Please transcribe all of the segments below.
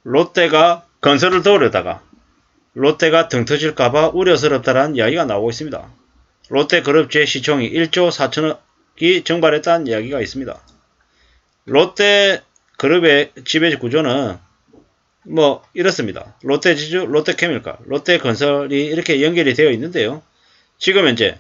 롯데가 건설을 도우려다가 롯데가 등 터질까봐 우려스럽다는 이야기가 나오고 있습니다. 롯데그룹 제 시총이 1조 4천억이 증발했다는 이야기가 있습니다. 롯데그룹의 지배 구조는 뭐 이렇습니다. 롯데지주, 롯데케미칼, 롯데건설이 이렇게 연결이 되어 있는데요. 지금 현재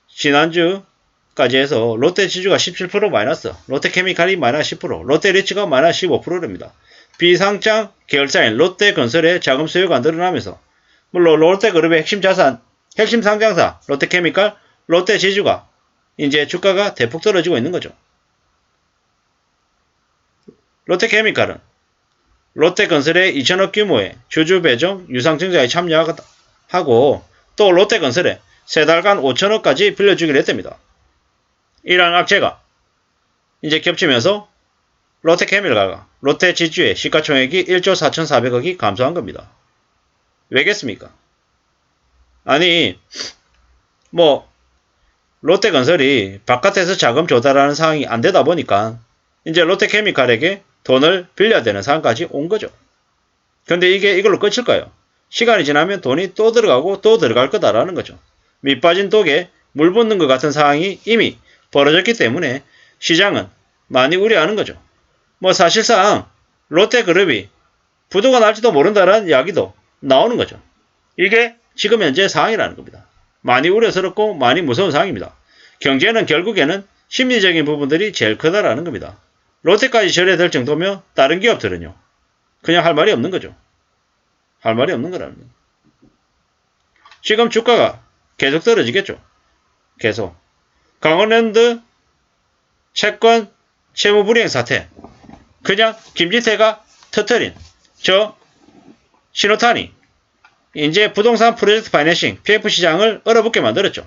지난주까지 해서 롯데지주가 17% 마이너스, 롯데케미칼이 마이너스 10%, 롯데리츠가 마이너스 15%입니다. 비상장 계열사인 롯데건설의 자금 수요가 늘어나면서 물론 롯데그룹의 핵심 자산, 핵심 상장사 롯데케미칼, 롯데지주가 이제 주가가 대폭 떨어지고 있는 거죠. 롯데케미칼은 롯데건설의 2천억 규모의 주주 배정 유상증자에 참여하고 또 롯데건설에 3달간 5천억까지 빌려주기로 했답니다. 이러한 악재가 이제 겹치면서 롯데케미칼과 롯데지주의 시가총액이 1조 4,400억이 감소한 겁니다. 왜겠습니까? 아니 롯데건설이 바깥에서 자금 조달하는 상황이 안 되다 보니까 이제 롯데케미칼에게 돈을 빌려야 되는 상황까지 온 거죠. 근데 이게 이걸로 끝일까요? 시간이 지나면 돈이 또 들어가고 또 들어갈 거다라는 거죠. 밑 빠진 독에 물 붓는 것 같은 상황이 이미 벌어졌기 때문에 시장은 많이 우려하는 거죠. 사실상 롯데그룹이 부도가 날지도 모른다라는 이야기도 나오는 거죠. 이게 지금 현재 상황이라는 겁니다. 많이 우려스럽고 많이 무서운 상황입니다. 경제는 결국에는 심리적인 부분들이 제일 크다라는 겁니다. 롯데까지 절해될 정도면 다른 기업들은요. 그냥 할 말이 없는 거죠. 할 말이 없는 거라는 거예요. 지금 주가가 계속 떨어지겠죠. 계속. 강원랜드 채권 채무불이행 사태. 그냥 김진태가 터뜨린 저 신호탄이 이제 부동산 프로젝트 파이낸싱 PF 시장을 얼어붙게 만들었죠.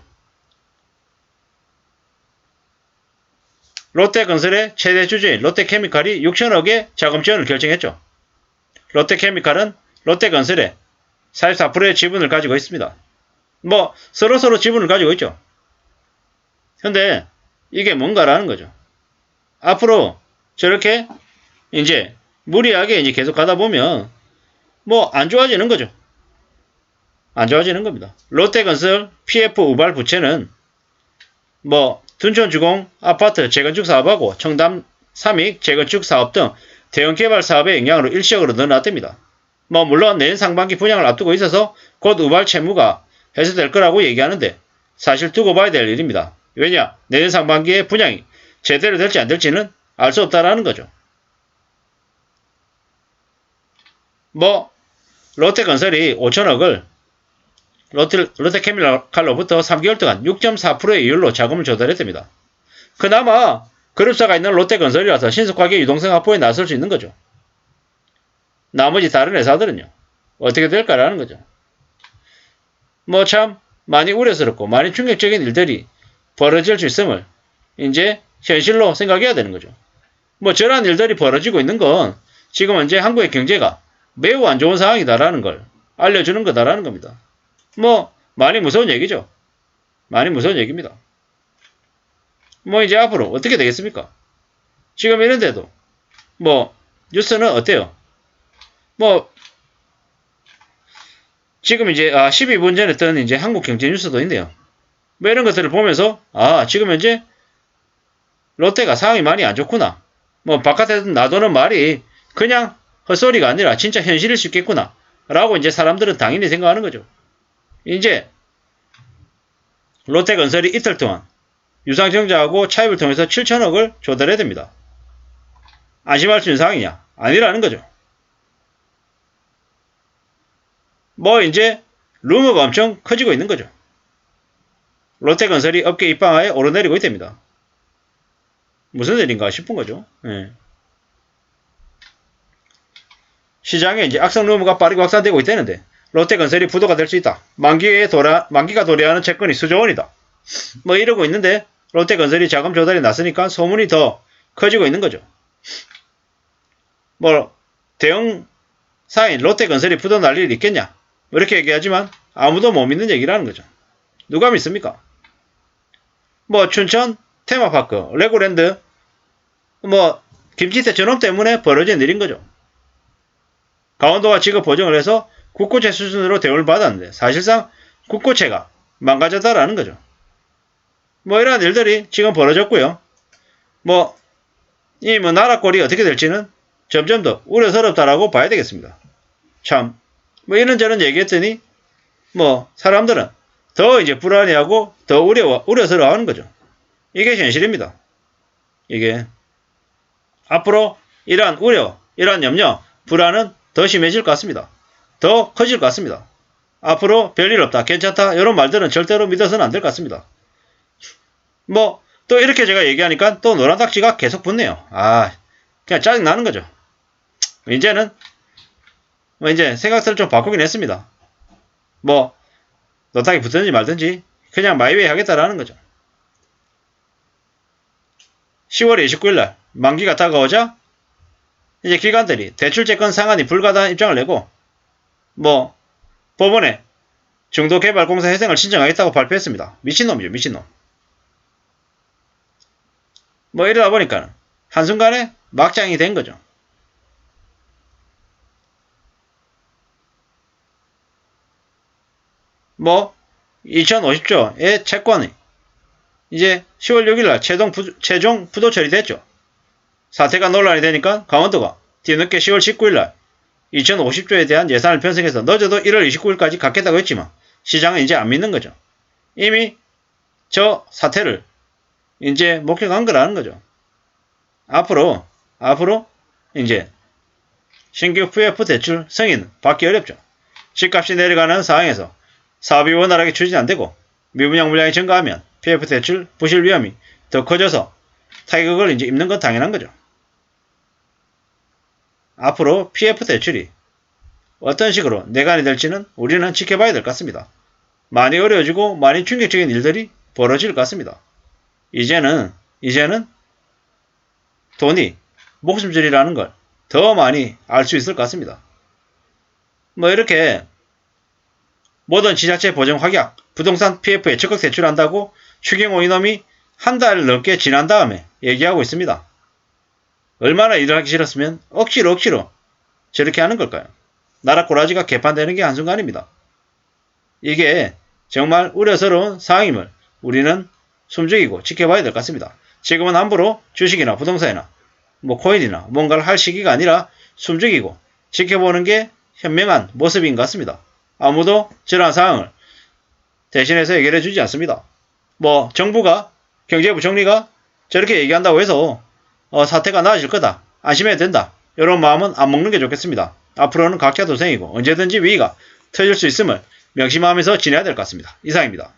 롯데건설의 최대 주주인 롯데케미칼이 6천억의 자금 지원을 결정했죠. 롯데케미칼은 롯데건설의 44%의 지분을 가지고 있습니다. 서로 지분을 가지고 있죠. 근데 이게 뭔가라는 거죠. 앞으로 저렇게 이제 무리하게 이제 계속 가다 보면 안 좋아지는 거죠. 안 좋아지는 겁니다. 롯데건설 PF 우발 부채는 둔촌주공 아파트 재건축 사업하고 청담 삼익 재건축 사업 등 대형 개발 사업의 영향으로 일시적으로 늘어났답니다. 물론 내년 상반기 분양을 앞두고 있어서 곧 우발 채무가 해소될 거라고 얘기하는데 사실 두고 봐야 될 일입니다. 왜냐? 내년 상반기에 분양이 제대로 될지 안 될지는 알 수 없다라는 거죠. 롯데건설이 5천억을 롯데케미칼로부터 3개월 동안 6.4%의 이율로 자금을 조달했답니다. 그나마 그룹사가 있는 롯데건설이라서 신속하게 유동성 확보에 나설 수 있는 거죠. 나머지 다른 회사들은요. 어떻게 될까라는 거죠. 참 많이 우려스럽고 많이 충격적인 일들이 벌어질 수 있음을 이제 현실로 생각해야 되는 거죠. 저러한 일들이 벌어지고 있는 건 지금 현재 한국의 경제가 매우 안 좋은 상황이다라는 걸 알려주는 거다라는 겁니다. 많이 무서운 얘기죠. 많이 무서운 얘기입니다. 이제 앞으로 어떻게 되겠습니까? 지금 이런데도 뉴스는 어때요? 지금 이제 12분 전에 뜬 이제 한국경제 뉴스도 있네요. 이런 것들을 보면서 지금 현재 롯데가 상황이 많이 안 좋구나. 바깥에서 놔두는 말이 그냥 헛소리가 아니라 진짜 현실일 수 있겠구나. 라고 이제 사람들은 당연히 생각하는 거죠. 이제 롯데건설이 이틀 동안 유상증자하고 차입을 통해서 7천억을 조달해야 됩니다. 안심할 수 있는 상황이냐? 아니라는 거죠. 이제 루머가 엄청 커지고 있는 거죠. 롯데건설이 업계 입방아에 오르내리고 있답니다. 무슨 일인가 싶은 거죠. 네. 시장에 이제 악성 루머가 빠르게 확산되고 있다는데 롯데건설이 부도가 될 수 있다. 만기가 도래하는 채권이 수조 원이다. 이러고 있는데 롯데건설이 자금 조달이 났으니까 소문이 더 커지고 있는 거죠. 대형사인 롯데건설이 부도 날 일이 있겠냐? 이렇게 얘기하지만 아무도 못 믿는 얘기라는 거죠. 누가 믿습니까? 춘천 테마파크, 레고랜드, 김치태 저놈 때문에 벌어진 일인 거죠. 강원도가 지급 보증을 해서 국고채 수준으로 대우를 받았는데 사실상 국고채가 망가졌다라는 거죠. 뭐 이러한 일들이 지금 벌어졌고요. 이 나라 꼴이 어떻게 될지는 점점 더 우려스럽다라고 봐야 되겠습니다. 참, 이런저런 얘기했더니 사람들은 더 이제 불안해하고 더 우려스러워하는 거죠. 이게 현실입니다. 이게 앞으로 이러한 우려, 이러한 염려, 불안은 더 심해질 것 같습니다. 더 커질 것 같습니다. 앞으로 별일 없다, 괜찮다 이런 말들은 절대로 믿어서는 안 될 것 같습니다. 또 이렇게 제가 얘기하니까 또 노란 딱지가 계속 붙네요. 그냥 짜증나는 거죠. 이제는 이제 생각들을 좀 바꾸긴 했습니다. 노딱이 붙든지 말든지 그냥 마이웨이 하겠다라는 거죠. 10월 29일날 만기가 다가오자 이제 기관들이 대출채권 상환이 불가하다는 입장을 내고 법원에 중도개발공사 회생을 신청하겠다고 발표했습니다. 미친놈이죠, 미친놈. 이러다 보니까 한순간에 막장이 된 거죠. 2050조의 채권이 이제 10월 6일날 최종 부도 처리됐죠. 사태가 논란이 되니까 강원도가 뒤늦게 10월 19일날 2050조에 대한 예산을 편성해서 늦어도 1월 29일까지 갖겠다고 했지만 시장은 이제 안 믿는 거죠. 이미 저 사태를 이제 목격한 거라는 거죠. 앞으로 이제 신규 PF 대출 승인 받기 어렵죠. 집값이 내려가는 상황에서 사업이 원활하게 추진 안 되고 미분양 물량이 증가하면 PF 대출 부실 위험이 더 커져서 타격을 이제 입는 건 당연한 거죠. 앞으로 PF 대출이 어떤 식으로 내관이 될지는 우리는 지켜봐야 될 것 같습니다. 많이 어려워지고 많이 충격적인 일들이 벌어질 것 같습니다. 이제는 돈이 목숨줄이라는 걸 더 많이 알 수 있을 것 같습니다. 이렇게 모든 지자체 보증 확약, 부동산 PF에 적극 대출한다고 추경호 이놈이 한 달 넘게 지난 다음에 얘기하고 있습니다. 얼마나 일을 하기 싫었으면 억지로 저렇게 하는 걸까요? 나라 꼬라지가 개판되는 게 한순간입니다. 이게 정말 우려스러운 상황임을 우리는 숨죽이고 지켜봐야 될 것 같습니다. 지금은 함부로 주식이나 부동산이나 코인이나 뭔가를 할 시기가 아니라 숨죽이고 지켜보는 게 현명한 모습인 것 같습니다. 아무도 저러한 상황을 대신해서 해결해 주지 않습니다. 정부가, 경제부 총리가 저렇게 얘기한다고 해서 사태가 나아질 거다, 안심해야 된다, 이런 마음은 안 먹는 게 좋겠습니다. 앞으로는 각자 도생이고 언제든지 위기가 터질 수 있음을 명심하면서 지내야 될 것 같습니다. 이상입니다.